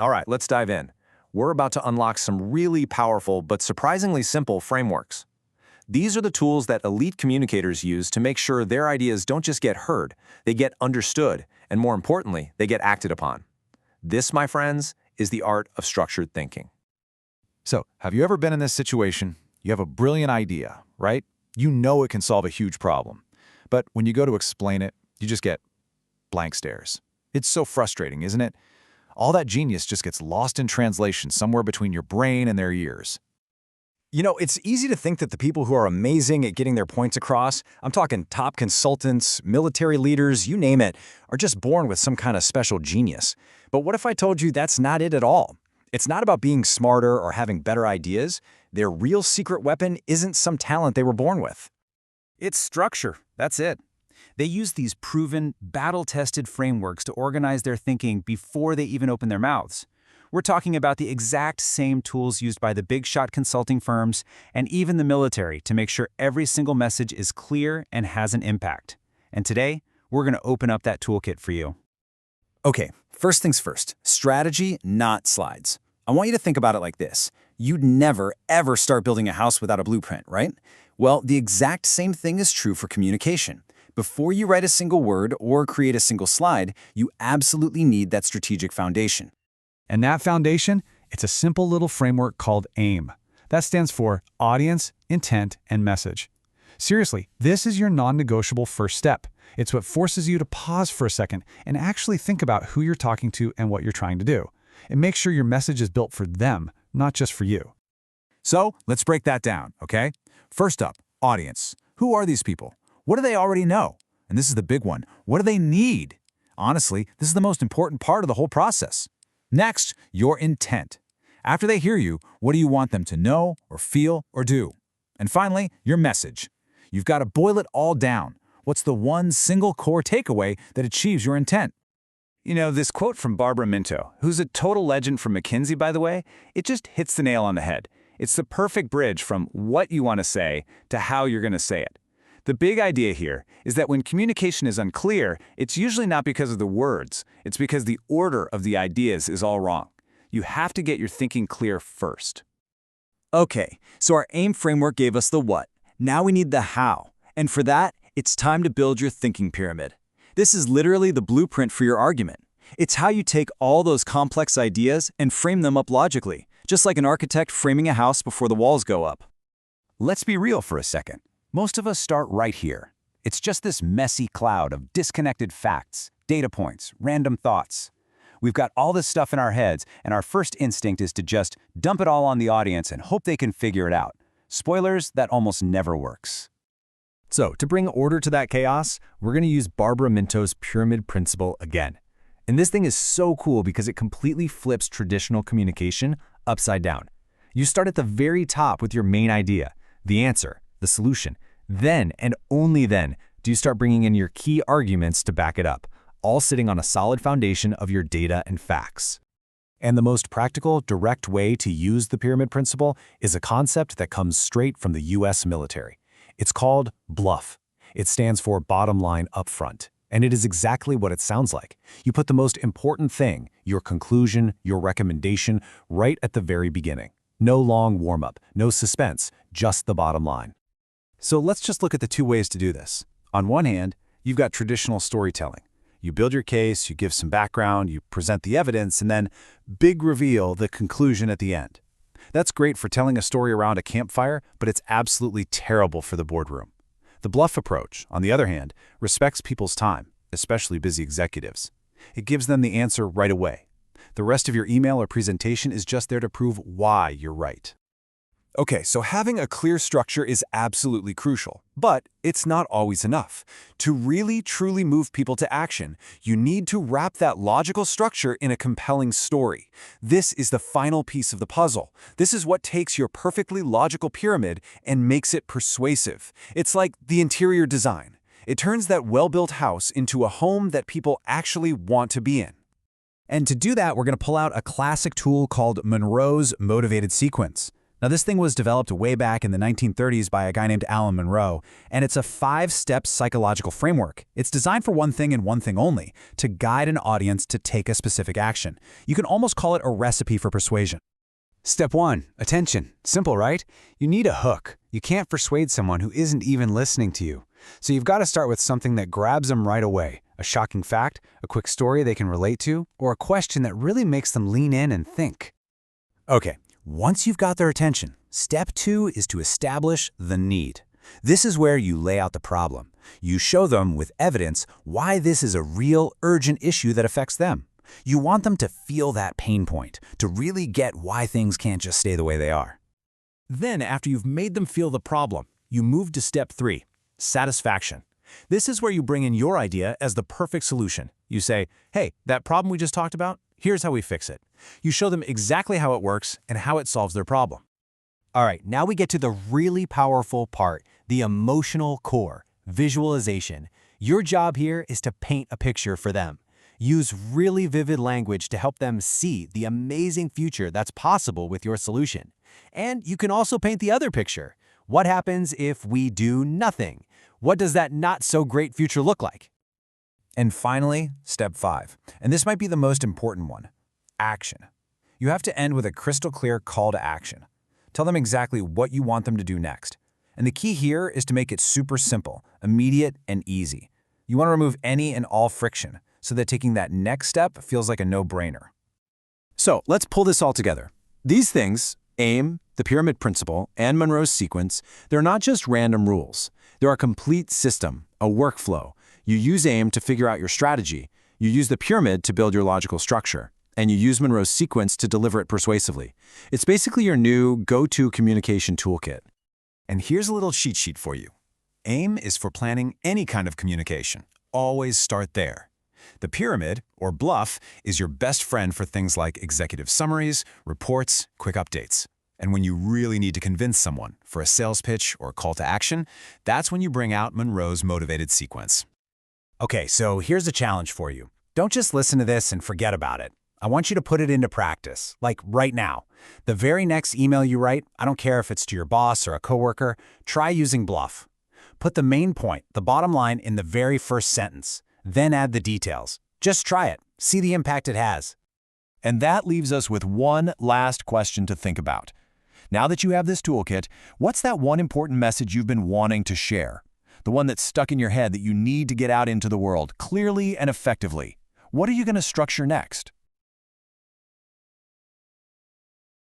All right, let's dive in. We're about to unlock some really powerful but surprisingly simple frameworks. These are the tools that elite communicators use to make sure their ideas don't just get heard, they get understood, and more importantly, they get acted upon. This, my friends, is the art of structured thinking. So, have you ever been in this situation? You have a brilliant idea, right? You know it can solve a huge problem. But when you go to explain it, you just get blank stares. It's so frustrating, isn't it? All that genius just gets lost in translation somewhere between your brain and their ears. You know, it's easy to think that the people who are amazing at getting their points across, I'm talking top consultants, military leaders, you name it, are just born with some kind of special genius. But what if I told you that's not it at all? It's not about being smarter or having better ideas. Their real secret weapon isn't some talent they were born with. It's structure. That's it. They use these proven, battle-tested frameworks to organize their thinking before they even open their mouths. We're talking about the exact same tools used by the big-shot consulting firms and even the military to make sure every single message is clear and has an impact. And today, we're going to open up that toolkit for you. Okay, first things first, strategy, not slides. I want you to think about it like this. You'd never, ever start building a house without a blueprint, right? Well, the exact same thing is true for communication. Before you write a single word or create a single slide, you absolutely need that strategic foundation. And that foundation, it's a simple little framework called AIM. That stands for Audience, Intent, and Message. Seriously, this is your non-negotiable first step. It's what forces you to pause for a second and actually think about who you're talking to and what you're trying to do. And make sure your message is built for them, not just for you. So, let's break that down, okay? First up, audience. Who are these people? What do they already know? And this is the big one. What do they need? Honestly, this is the most important part of the whole process. Next, your intent. After they hear you, what do you want them to know or feel or do? And finally, your message. You've got to boil it all down. What's the one single core takeaway that achieves your intent? You know, this quote from Barbara Minto, who's a total legend from McKinsey, by the way, it just hits the nail on the head. It's the perfect bridge from what you want to say to how you're going to say it. The big idea here is that when communication is unclear, it's usually not because of the words. It's because the order of the ideas is all wrong. You have to get your thinking clear first. Okay, so our AIM framework gave us the what. Now we need the how. And for that, it's time to build your thinking pyramid. This is literally the blueprint for your argument. It's how you take all those complex ideas and frame them up logically, just like an architect framing a house before the walls go up. Let's be real for a second. Most of us start right here. It's just this messy cloud of disconnected facts, data points, random thoughts. We've got all this stuff in our heads, and our first instinct is to just dump it all on the audience and hope they can figure it out. Spoilers, that almost never works. So, to bring order to that chaos, we're going to use Barbara Minto's pyramid principle again. And this thing is so cool because it completely flips traditional communication upside down. You start at the very top with your main idea, the answer, the solution. Then, and only then, do you start bringing in your key arguments to back it up, all sitting on a solid foundation of your data and facts. And the most practical, direct way to use the pyramid principle is a concept that comes straight from the US military. It's called BLUF. It stands for bottom line up front. And it is exactly what it sounds like. You put the most important thing, your conclusion, your recommendation, right at the very beginning. No long warm-up, no suspense, just the bottom line. So let's just look at the two ways to do this. On one hand, you've got traditional storytelling. You build your case, you give some background, you present the evidence, and then big reveal, the conclusion at the end. That's great for telling a story around a campfire, but it's absolutely terrible for the boardroom. The BLUF approach, on the other hand, respects people's time, especially busy executives. It gives them the answer right away. The rest of your email or presentation is just there to prove why you're right. Okay, so having a clear structure is absolutely crucial, but it's not always enough. To really, truly move people to action, you need to wrap that logical structure in a compelling story. This is the final piece of the puzzle. This is what takes your perfectly logical pyramid and makes it persuasive. It's like the interior design. It turns that well-built house into a home that people actually want to be in. And to do that, we're going to pull out a classic tool called Monroe's Motivated Sequence. Now, this thing was developed way back in the 1930s by a guy named Alan Monroe, and it's a 5-step psychological framework. It's designed for one thing and one thing only, to guide an audience to take a specific action. You can almost call it a recipe for persuasion. Step 1. Attention. Simple, right? You need a hook. You can't persuade someone who isn't even listening to you. So you've got to start with something that grabs them right away. A shocking fact, a quick story they can relate to, or a question that really makes them lean in and think. Okay, once you've got their attention, step 2 is to establish the need. This is where you lay out the problem. You show them with evidence why this is a real, urgent issue that affects them. You want them to feel that pain point, to really get why things can't just stay the way they are. Then, after you've made them feel the problem, you move to step 3, satisfaction. This is where you bring in your idea as the perfect solution. You say, hey, that problem we just talked about, here's how we fix it. You show them exactly how it works and how it solves their problem. All right, now we get to the really powerful part, the emotional core, visualization. Your job here is to paint a picture for them. Use really vivid language to help them see the amazing future that's possible with your solution. And you can also paint the other picture. What happens if we do nothing? What does that not-so-great future look like? And finally, step 5. And this might be the most important one. Action. You have to end with a crystal clear call to action. Tell them exactly what you want them to do next. And the key here is to make it super simple, immediate, and easy. You want to remove any and all friction, so that taking that next step feels like a no-brainer. So let's pull this all together. These things, AIM, the pyramid principle, and Monroe's sequence, they're not just random rules. They're a complete system, a workflow. You use AIM to figure out your strategy. You use the pyramid to build your logical structure. And you use Monroe's sequence to deliver it persuasively. It's basically your new go-to communication toolkit. And here's a little cheat sheet for you. AIM is for planning any kind of communication. Always start there. The pyramid, or bluff, is your best friend for things like executive summaries, reports, quick updates. And when you really need to convince someone for a sales pitch or call to action, that's when you bring out Monroe's motivated sequence. Okay, so here's a challenge for you. Don't just listen to this and forget about it. I want you to put it into practice, like right now. The very next email you write, I don't care if it's to your boss or a coworker, try using bluff. Put the main point, the bottom line, in the very first sentence. Then add the details. Just try it. See the impact it has. And that leaves us with one last question to think about. Now that you have this toolkit, what's that one important message you've been wanting to share? The one that's stuck in your head that you need to get out into the world clearly and effectively. What are you going to structure next?